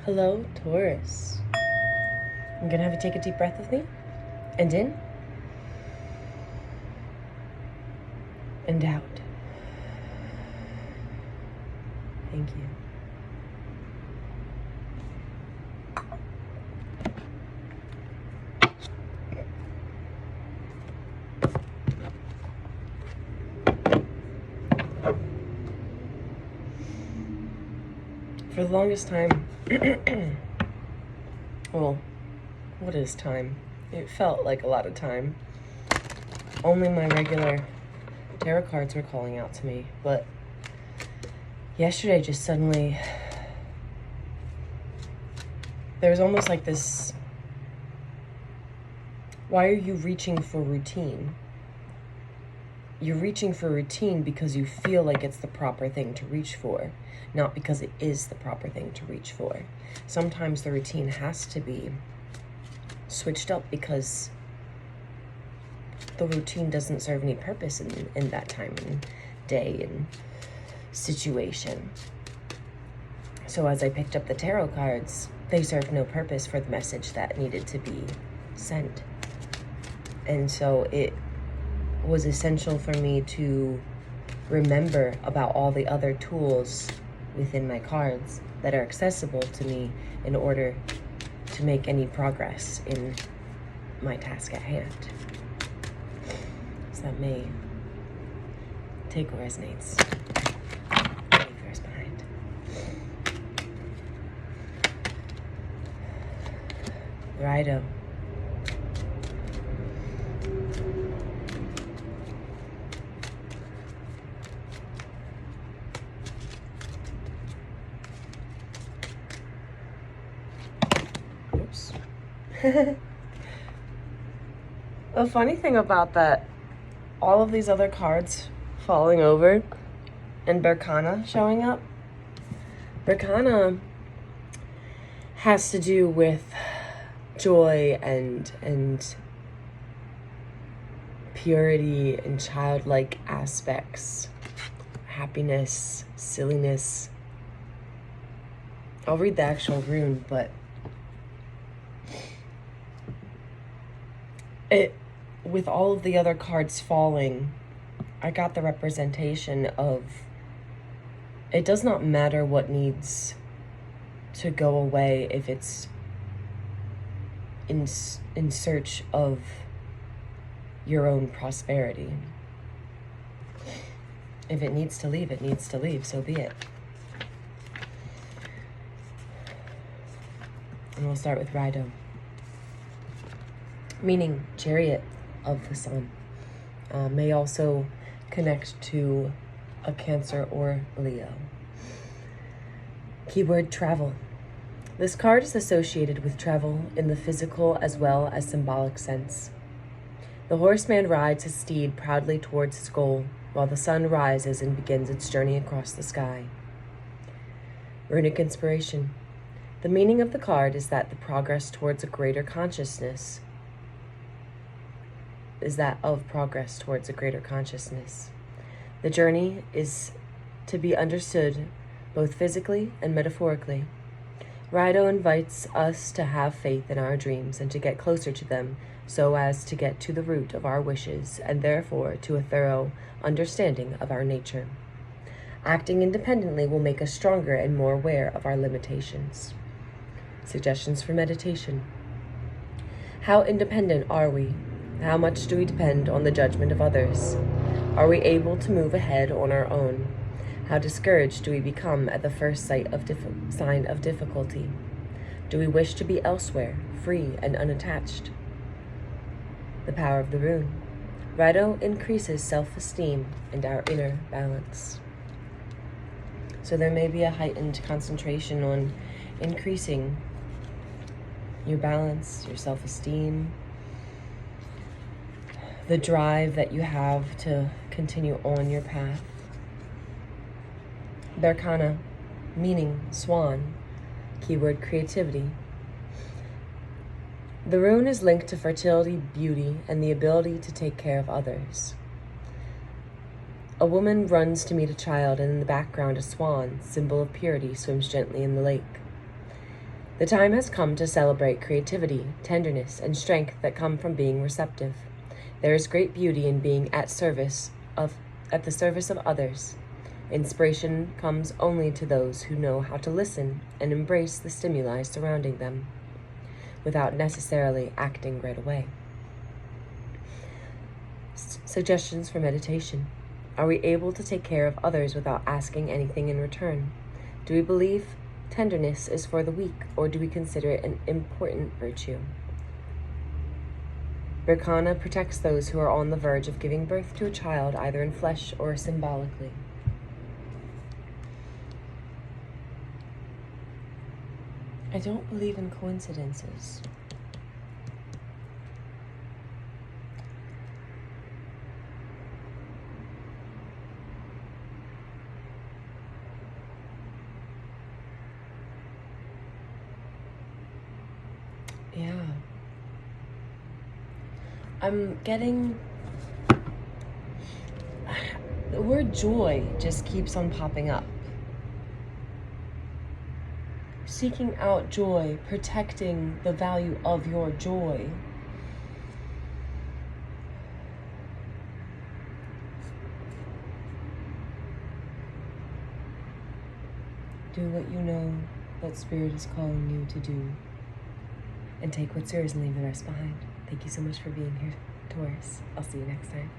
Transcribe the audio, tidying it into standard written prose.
Hello, Taurus. I'm gonna have you take a deep breath with me. And in. And out. Thank you. For the longest time, well, what is time? It felt like a lot of time. Only my regular tarot cards were calling out to me, but yesterday just suddenly, there was almost like this, why are you reaching for routine? You're reaching for routine because you feel like it's the proper thing to reach for, not because it is the proper thing to reach for. Sometimes the routine has to be switched up because the routine doesn't serve any purpose in that time and day and situation. So as I picked up the tarot cards, they served no purpose for the message that needed to be sent. And so it was essential for me to remember about all the other tools within my cards that are accessible to me in order to make any progress in my task at hand. So that may take what resonates. Leave yours behind. Righto. Oops. The funny thing about that, all of these other cards falling over and Berkana showing up, Berkana has to do with joy and purity and childlike aspects, happiness, silliness. I'll read the actual rune, but with all of the other cards falling, I got the representation of it does not matter what needs to go away if it's in search of your own prosperity. If it needs to leave, it needs to leave, so be it. And we'll start with Rido, meaning chariot of the sun. May also connect to a Cancer or Leo. Keyword travel. This card is associated with travel in the physical as well as symbolic sense. The horseman rides his steed proudly towards his goal, while the sun rises and begins its journey across the sky. Runic inspiration. The meaning of the card is that the progress towards a greater consciousness is that of progress towards a greater consciousness. The journey is to be understood both physically and metaphorically. Rido invites us to have faith in our dreams and to get closer to them so as to get to the root of our wishes and therefore to a thorough understanding of our nature. Acting independently will make us stronger and more aware of our limitations. Suggestions for meditation. How independent are we? How much do we depend on the judgment of others? Are we able to move ahead on our own? How discouraged do we become at the first sign of difficulty? Do we wish to be elsewhere, free and unattached? The power of the rune. Rido increases self-esteem and our inner balance. So there may be a heightened concentration on increasing your balance, your self-esteem, the drive that you have to continue on your path. Berkana, meaning swan, keyword creativity. The rune is linked to fertility, beauty, and the ability to take care of others. A woman runs to meet a child, and in the background a swan, symbol of purity, swims gently in the lake. The time has come to celebrate creativity, tenderness, and strength that come from being receptive. There is great beauty in being at the service of others. Inspiration comes only to those who know how to listen and embrace the stimuli surrounding them, without necessarily acting right away. Suggestions for meditation. Are we able to take care of others without asking anything in return? Do we believe tenderness is for the weak, or do we consider it an important virtue? Birkana protects those who are on the verge of giving birth to a child, either in flesh or symbolically. I don't believe in coincidences. Yeah. I'm getting... the word joy just keeps on popping up. Seeking out joy, protecting the value of your joy. Do what you know that Spirit is calling you to do. And take what's yours and leave the rest behind. Thank you so much for being here, Taurus. I'll see you next time.